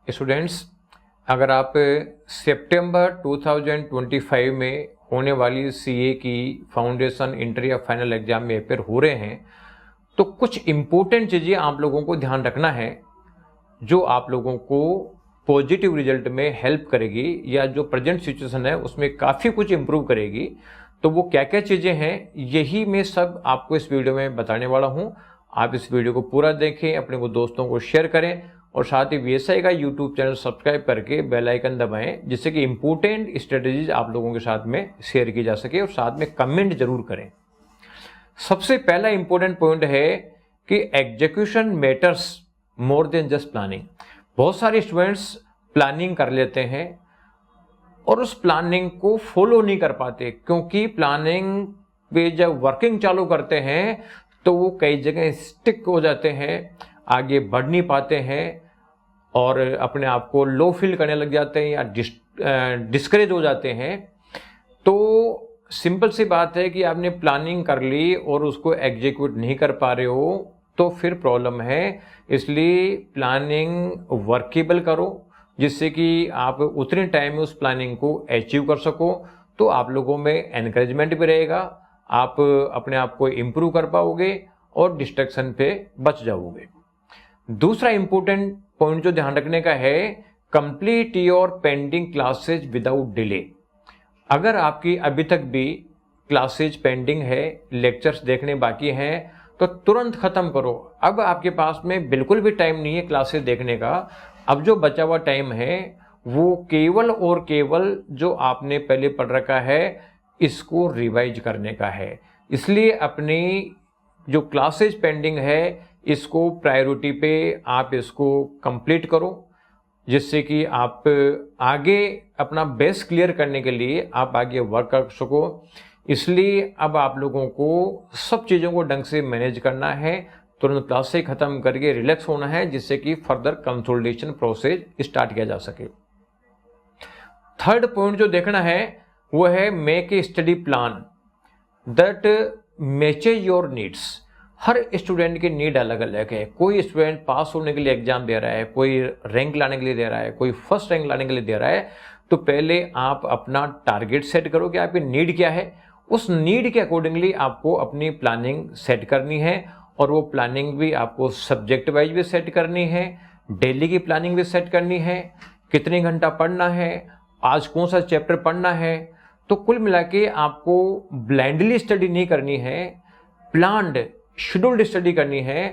Students, अगर आप सितंबर 2025 में होने वाली सीए की फाउंडेशन इंटर या फाइनल एग्जाम में अपेयर हो रहे हैं तो कुछ इम्पोर्टेंट चीज़ें आप लोगों को ध्यान रखना है जो आप लोगों को पॉजिटिव रिजल्ट में हेल्प करेगी या जो प्रेजेंट सिचुएशन है उसमें काफ़ी कुछ इम्प्रूव करेगी। तो वो क्या क्या चीज़ें हैं यही मैं सब आपको इस वीडियो में बताने वाला हूँ। आप इस वीडियो को पूरा देखें, अपने को दोस्तों को शेयर करें और साथ ही वीएसआई का यूट्यूब चैनल सब्सक्राइब करके बेल आइकन दबाएं जिससे कि इम्पोर्टेंट स्ट्रेटेजीज आप लोगों के साथ में शेयर की जा सके और साथ में कमेंट जरूर करें। सबसे पहला इंपॉर्टेंट पॉइंट है कि execution matters more than just planning. बहुत सारे स्टूडेंट्स प्लानिंग कर लेते हैं और उस प्लानिंग को फॉलो नहीं कर पाते, क्योंकि प्लानिंग पे जब वर्किंग चालू करते हैं तो वो कई जगह स्टिक हो जाते हैं, आगे बढ़ नहीं पाते हैं और अपने आप को लो फील करने लग जाते हैं या डिस्करेज हो जाते हैं। तो सिंपल सी बात है कि आपने प्लानिंग कर ली और उसको एग्जीक्यूट नहीं कर पा रहे हो तो फिर प्रॉब्लम है। इसलिए प्लानिंग वर्केबल करो जिससे कि आप उतने टाइम में उस प्लानिंग को अचीव कर सको, तो आप लोगों में एनकरेजमेंट भी रहेगा, आप अपने आप को इम्प्रूव कर पाओगे और डिस्ट्रैक्शन पे बच जाओगे। दूसरा इंपॉर्टेंट पॉइंट जो ध्यान रखने का है, complete your pending classes without delay. अगर आपकी अभी तक भी क्लासेज पेंडिंग है, लेक्चर्स देखने बाकी हैं, तो तुरंत खत्म करो। अब आपके पास में बिल्कुल भी टाइम नहीं है क्लासेज देखने का। अब जो बचा हुआ टाइम है वो केवल और केवल जो आपने पहले पढ़ रखा है इसको रिवाइज करने का है। इसलिए अपनी जो क्लासेज पेंडिंग है इसको प्रायोरिटी पे आप इसको कंप्लीट करो जिससे कि आप आगे अपना बेस क्लियर करने के लिए आप आगे वर्क कर सको। इसलिए अब आप लोगों को सब चीज़ों को ढंग से मैनेज करना है, तुरंत क्लास से ख़त्म करके रिलैक्स होना है जिससे कि फर्दर कंसोलिडेशन प्रोसेस स्टार्ट किया जा सके। थर्ड पॉइंट जो देखना है वो है make a study plan that matches your needs. Her student की नीड अलग अलग है। कोई स्टूडेंट पास होने के लिए एग्जाम दे रहा है, कोई रैंक लाने के लिए दे रहा है, कोई फर्स्ट रैंक लाने के लिए दे रहा है। तो पहले आप अपना टारगेट सेट करो कि आपकी नीड क्या है, उस नीड के अकॉर्डिंगली आपको अपनी प्लानिंग सेट करनी है और वो प्लानिंग भी आपको सब्जेक्ट वाइज भी सेट करनी है, डेली की प्लानिंग भी सेट करनी है, कितने घंटा पढ़ना है, आज कौन सा चैप्टर पढ़ना है। तो कुल मिला के आपको ब्लाइंडली स्टडी नहीं करनी है, प्लान्ड शेड्यूल्ड स्टडी करनी है।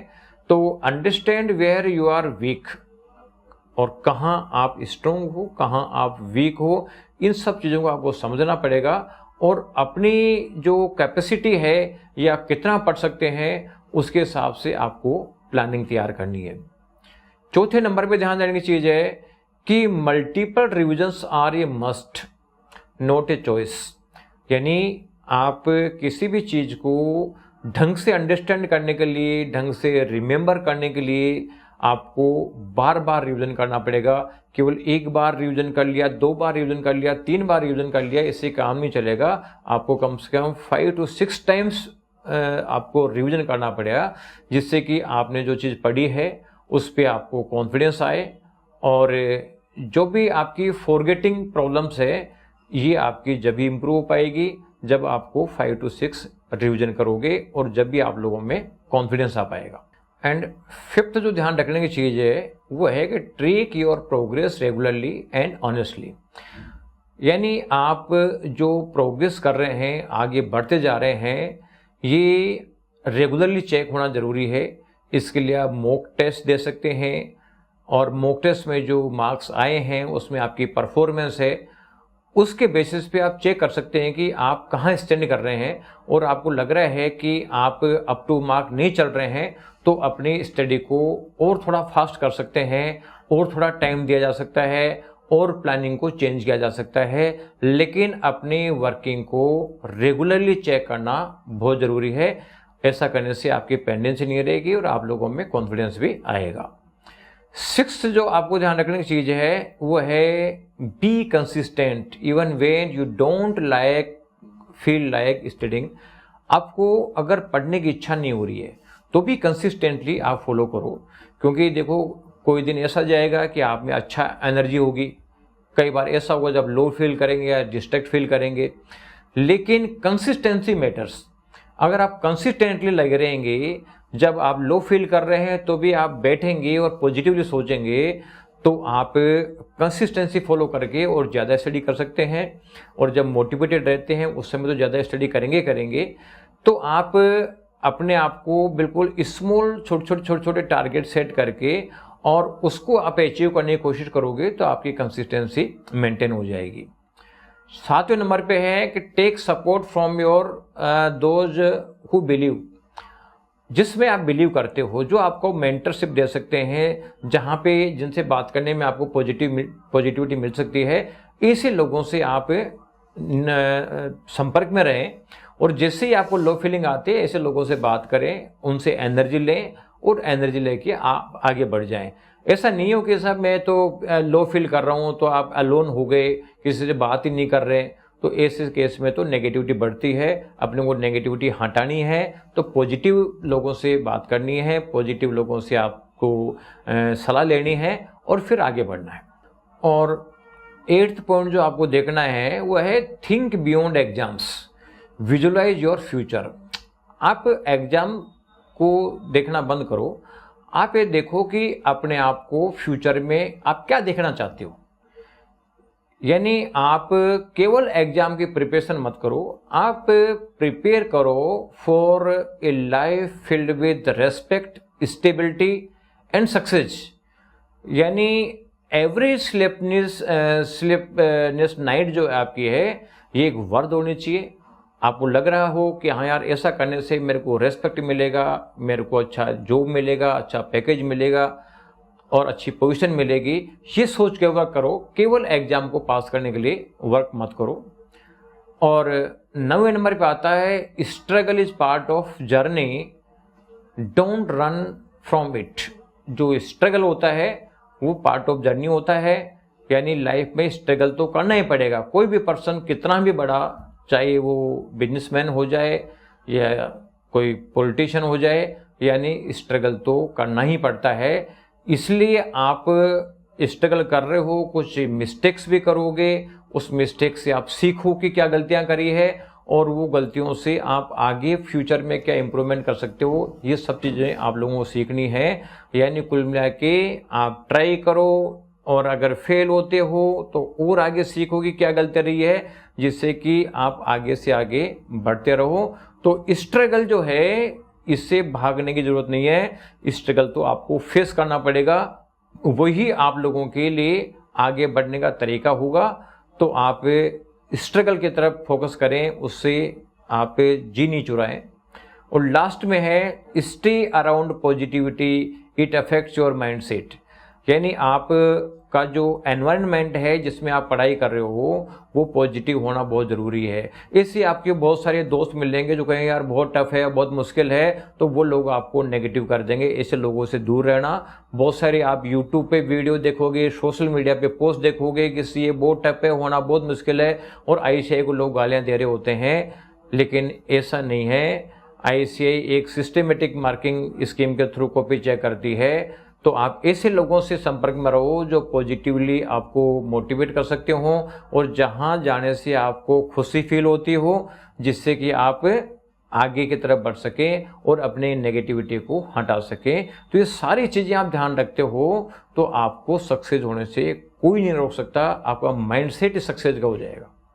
तो understand where you are weak और कहाँ आप स्ट्रोंग हो, कहाँ आप वीक हो, इन सब चीज़ों को आपको समझना पड़ेगा और अपनी जो कैपेसिटी है या कितना पढ़ सकते हैं उसके हिसाब से आपको प्लानिंग तैयार करनी है। चौथे नंबर पे ध्यान देने की चीज़ है कि multiple revisions are a must not a choice. यानी आप किसी भी चीज़ को ढंग से अंडरस्टैंड करने के लिए, ढंग से रिमेंबर करने के लिए आपको बार बार रिवीजन करना पड़ेगा। केवल एक बार रिवीजन कर लिया, 2 बार रिवीजन कर लिया, 3 बार रिवीजन कर लिया, इससे काम नहीं चलेगा। आपको कम से कम 5 to 6 टाइम्स आपको रिवीजन करना पड़ेगा जिससे कि आपने जो चीज़ पढ़ी है उस पर आपको कॉन्फिडेंस आए और जो भी आपकी फॉरगेटिंग प्रॉब्लम्स है ये आपकी जब भी इम्प्रूव हो पाएगी जब आपको 5 to 6 रिवीजन करोगे और जब भी आप लोगों में कॉन्फिडेंस आ पाएगा। एंड फिफ्थ जो ध्यान रखने की चीज़ है वो है कि track your progress regularly and honestly. यानी आप जो प्रोग्रेस कर रहे हैं, आगे बढ़ते जा रहे हैं, ये रेगुलरली चेक होना ज़रूरी है। इसके लिए आप मॉक टेस्ट दे सकते हैं और मॉक टेस्ट में जो मार्क्स आए हैं उसमें आपकी परफॉर्मेंस है, उसके बेसिस पे आप चेक कर सकते हैं कि आप कहाँ स्टैंड कर रहे हैं और आपको लग रहा है कि आप अप टू मार्क नहीं चल रहे हैं तो अपनी स्टडी को और थोड़ा फास्ट कर सकते हैं और थोड़ा टाइम दिया जा सकता है और प्लानिंग को चेंज किया जा सकता है। लेकिन अपनी वर्किंग को रेगुलरली चेक करना बहुत ज़रूरी है। ऐसा करने से आपकी पेंडेंसी नहीं रहेगी और आप लोगों में कॉन्फिडेंस भी आएगा। सिक्स्थ जो आपको ध्यान रखने की चीज़ है वो है be consistent even when you don't like feel like studying. आपको अगर पढ़ने की इच्छा नहीं हो रही है तो भी कंसिस्टेंटली आप फॉलो करो, क्योंकि देखो कोई दिन ऐसा जाएगा कि आप में अच्छा एनर्जी होगी, कई बार ऐसा होगा जब लो फील करेंगे या डिस्ट्रैक्ट फील करेंगे। लेकिन कंसिस्टेंसी मैटर्स। अगर आप कंसिस्टेंटली लगे रहेंगे, जब आप लो फील कर रहे हैं तो भी आप बैठेंगे और पॉजिटिवली सोचेंगे, तो आप कंसिस्टेंसी फॉलो करके और ज़्यादा स्टडी कर सकते हैं। और जब मोटिवेटेड रहते हैं उस समय तो ज़्यादा स्टडी करेंगे। तो आप अपने आप को बिल्कुल स्मॉल छोटे छोटे टारगेट सेट करके और उसको आप अचीव करने की कोशिश करोगे तो आपकी कंसिस्टेंसी मेंटेन हो जाएगी। 7वें नंबर पे है कि take support from your those who believe. जिसमें आप बिलीव करते हो, जो आपको मेंटरशिप दे सकते हैं, जहाँ पे जिनसे बात करने में आपको पॉजिटिविटी मिल सकती है, ऐसे लोगों से आप संपर्क में रहें। और जैसे ही आपको लो फीलिंग आती है, ऐसे लोगों से बात करें, उनसे एनर्जी लें और एनर्जी लेके आप आगे बढ़ जाएं। ऐसा नहीं हो कि साहब मैं तो लो फील कर रहा हूँ तो आप अलोन हो गए, किसी से बात ही नहीं कर रहे। तो ऐसे केस में तो नेगेटिविटी बढ़ती है। अपने को नेगेटिविटी हटानी है तो पॉजिटिव लोगों से बात करनी है, पॉजिटिव लोगों से आपको सलाह लेनी है और फिर आगे बढ़ना है। और 8th पॉइंट जो आपको देखना है वो है think beyond exams, visualize your future. आप एग्जाम को देखना बंद करो, आप ये देखो कि अपने आप को फ्यूचर में आप क्या देखना चाहते हो। यानी आप केवल एग्जाम की प्रिपरेशन मत करो, आप प्रिपेयर करो for a life filled with respect, stability and success. यानी एवरी स्लीपनेस नाइट जो आपकी है, ये एक वर्द होनी चाहिए। आपको लग रहा हो कि हाँ यार, ऐसा करने से मेरे को रेस्पेक्ट मिलेगा, मेरे को अच्छा जॉब मिलेगा, अच्छा पैकेज मिलेगा और अच्छी पोजीशन मिलेगी, ये सोच के वर्क करो। केवल एग्जाम को पास करने के लिए वर्क मत करो। और 9वें नंबर पे आता है struggle is part of journey, don't run from it. जो स्ट्रगल होता है वो पार्ट ऑफ जर्नी होता है। यानी लाइफ में स्ट्रगल तो करना ही पड़ेगा। कोई भी पर्सन कितना भी बड़ा, चाहे वो बिजनेसमैन हो जाए या कोई पॉलिटिशियन हो जाए, यानी स्ट्रगल तो करना ही पड़ता है। इसलिए आप स्ट्रगल कर रहे हो, कुछ मिस्टेक्स भी करोगे, उस मिस्टेक से आप सीखो कि क्या गलतियां करी है और वो गलतियों से आप आगे फ्यूचर में क्या इम्प्रूवमेंट कर सकते हो। ये सब चीज़ें आप लोगों को सीखनी है। यानी कुल मिला के आप ट्राई करो और अगर फेल होते हो तो और आगे सीखो कि क्या गलती रही है, जिससे कि आप आगे से आगे बढ़ते रहो। तो स्ट्रगल जो है, इससे भागने की जरूरत नहीं है, स्ट्रगल तो आपको फेस करना पड़ेगा। वही आप लोगों के लिए आगे बढ़ने का तरीका होगा। तो आप स्ट्रगल की तरफ फोकस करें, उससे आप जी नहीं चुराएं। और लास्ट में है stay around positivity, it affects your mindset. यानी आप का जो एनवायरनमेंट है जिसमें आप पढ़ाई कर रहे हो, वो पॉजिटिव होना बहुत ज़रूरी है। इससे आपके बहुत सारे दोस्त मिलेंगे जो कहेंगे यार बहुत टफ है, बहुत मुश्किल है, तो वो लोग आपको नेगेटिव कर देंगे। ऐसे लोगों से दूर रहना। बहुत सारे आप यूट्यूब पे वीडियो देखोगे, सोशल मीडिया पे पोस्ट देखोगे कि ये बहुत टफ है, होना बहुत मुश्किल है, और ICI को लोग गालियाँ दे रहे होते हैं। लेकिन ऐसा नहीं है। ICI एक सिस्टमेटिक मार्किंग स्कीम के थ्रू कॉपी चेक करती है। तो आप ऐसे लोगों से संपर्क में रहो जो पॉजिटिवली आपको मोटिवेट कर सकते हो और जहां जाने से आपको खुशी फील होती हो, जिससे कि आप आगे की तरफ बढ़ सकें और अपने नेगेटिविटी को हटा सकें। तो ये सारी चीज़ें आप ध्यान रखते हो तो आपको सक्सेस होने से कोई नहीं रोक सकता। आपका माइंडसेट सक्सेस का हो जाएगा।